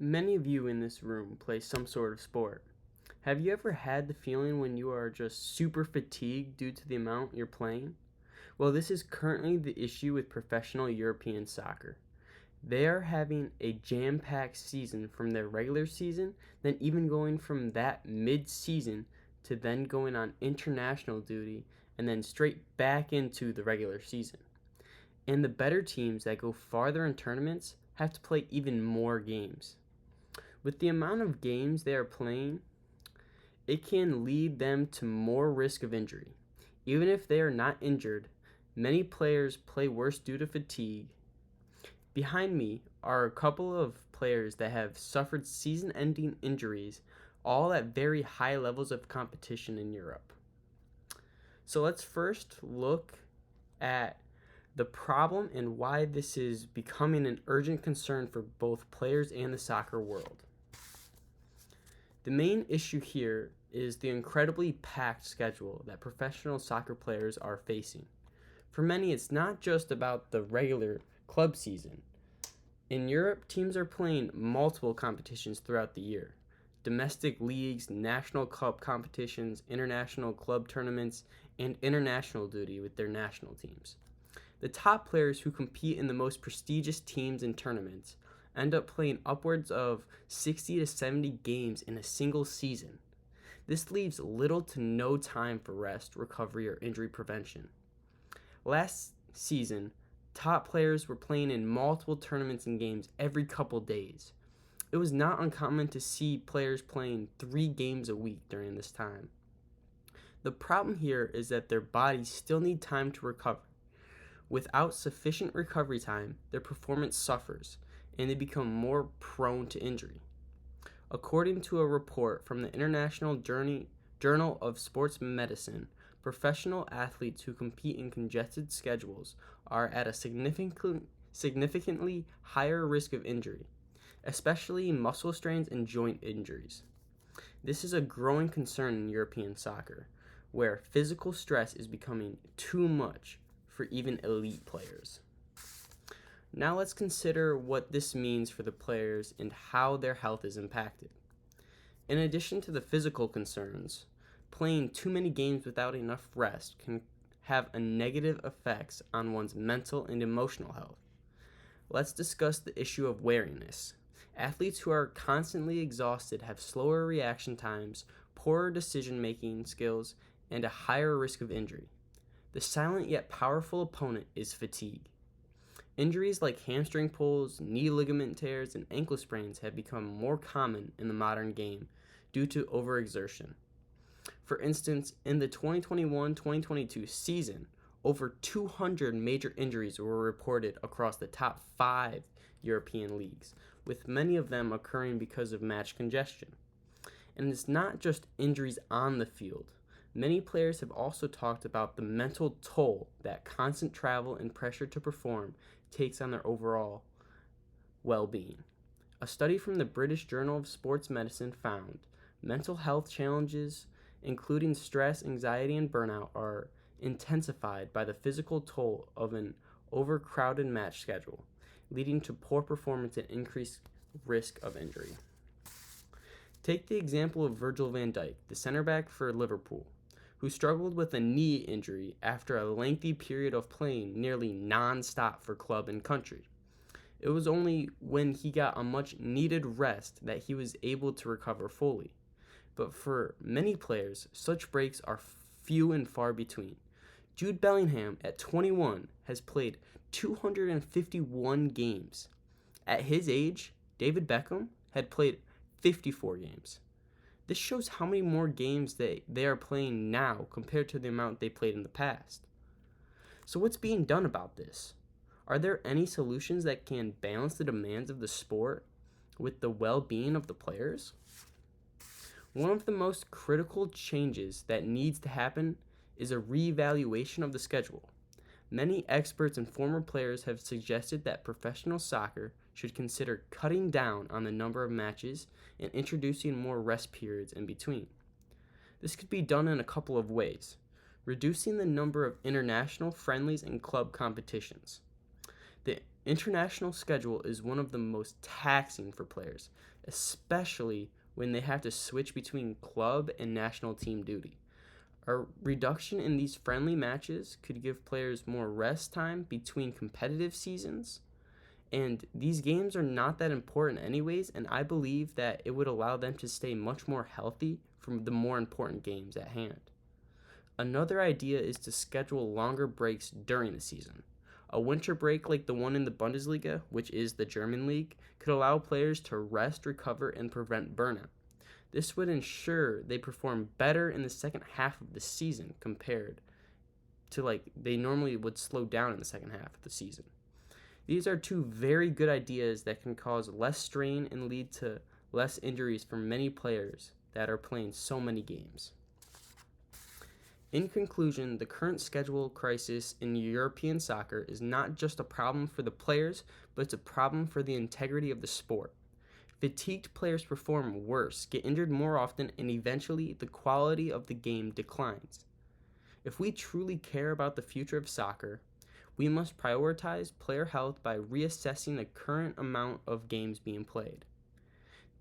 Many of you in this room play some sort of sport. Have you ever had the feeling when you are just super fatigued due to the amount you're playing? Well, this is currently the issue with professional European soccer. They are having a jam-packed season from their regular season, then even going from that mid-season to then going on international duty and then straight back into the regular season. And the better teams that go farther in tournaments have to play even more games. With the amount of games they are playing, it can lead them to more risk of injury. Even if they are not injured, many players play worse due to fatigue. Behind me are a couple of players that have suffered season-ending injuries, all at very high levels of competition in Europe. So let's first look at the problem and why this is becoming an urgent concern for both players and the soccer world. The main issue here is the incredibly packed schedule that professional soccer players are facing. For many, it's not just about the regular club season. In Europe, teams are playing multiple competitions throughout the year. Domestic leagues, national cup competitions, international club tournaments, and international duty with their national teams. The top players who compete in the most prestigious teams and tournaments end up playing upwards of 60 to 70 games in a single season. This leaves little to no time for rest, recovery, or injury prevention. Last season, top players were playing in multiple tournaments and games every couple days. It was not uncommon to see players playing 3 games a week during this time. The problem here is that their bodies still need time to recover. Without sufficient recovery time, their performance suffers, and they become more prone to injury. According to a report from the International Journal of Sports Medicine, professional athletes who compete in congested schedules are at a significantly higher risk of injury, especially muscle strains and joint injuries. This is a growing concern in European soccer, where physical stress is becoming too much for even elite players. Now let's consider what this means for the players and how their health is impacted. In addition to the physical concerns, playing too many games without enough rest can have a negative effects on one's mental and emotional health. Let's discuss the issue of weariness. Athletes who are constantly exhausted have slower reaction times, poorer decision-making skills, and a higher risk of injury. The silent yet powerful opponent is fatigue. Injuries like hamstring pulls, knee ligament tears, and ankle sprains have become more common in the modern game due to overexertion. For instance, in the 2021-2022 season, over 200 major injuries were reported across the top 5 European leagues, with many of them occurring because of match congestion. And it's not just injuries on the field. Many players have also talked about the mental toll that constant travel and pressure to perform takes on their overall well-being. A study from the British Journal of Sports Medicine found mental health challenges, including stress, anxiety, and burnout, are intensified by the physical toll of an overcrowded match schedule, leading to poor performance and increased risk of injury. Take the example of Virgil van Dijk, the center back for Liverpool, who struggled with a knee injury after a lengthy period of playing nearly non-stop for club and country. It was only when he got a much-needed rest that he was able to recover fully. But for many players, such breaks are few and far between. Jude Bellingham, at 21, has played 251 games. At his age, David Beckham had played 54 games. This shows how many more games they are playing now compared to the amount they played in the past. So what's being done about this? Are there any solutions that can balance the demands of the sport with the well-being of the players? One of the most critical changes that needs to happen is a reevaluation of the schedule. Many experts and former players have suggested that professional soccer should consider cutting down on the number of matches and introducing more rest periods in between. This could be done in a couple of ways: reducing the number of international friendlies and club competitions. The International schedule is one of the most taxing for players, especially when they have to switch between club and national team duty. A reduction in these friendly matches could give players more rest time between competitive seasons, and these games are not that important anyways, and I believe that it would allow them to stay much more healthy from the more important games at hand. Another idea is to schedule longer breaks during the season. A winter break like the one in the Bundesliga, which is the German league, could allow players to rest, recover, and prevent burnout. This would ensure they perform better in the second half of the season compared to like they normally would slow down in the second half of the season. These are two very good ideas that can cause less strain and lead to less injuries for many players that are playing so many games. In conclusion, the current schedule crisis in European soccer is not just a problem for the players, but it's a problem for the integrity of the sport. Fatigued players perform worse, get injured more often, and eventually the quality of the game declines. If we truly care about the future of soccer, we must prioritize player health by reassessing the current amount of games being played.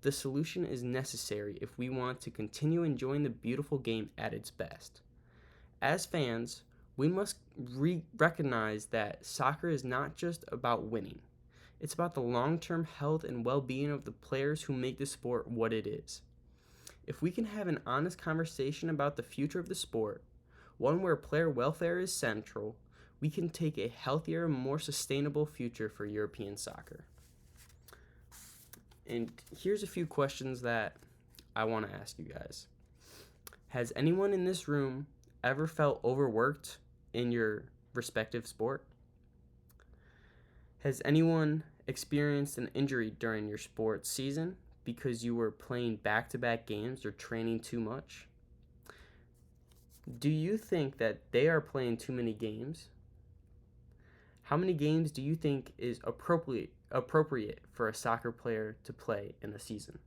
The solution is necessary if we want to continue enjoying the beautiful game at its best. As fans, we must recognize that soccer is not just about winning. It's about the long-term health and well-being of the players who make the sport what it is. If we can have an honest conversation about the future of the sport, one where player welfare is central, we can take a healthier, more sustainable future for European soccer. And here's a few questions that I want to ask you guys. Has anyone in this room ever felt overworked in your respective sport? Has anyone experienced an injury during your sports season because you were playing back-to-back games or training too much? Do you think that they are playing too many games? How many games do you think is appropriate for a soccer player to play in a season?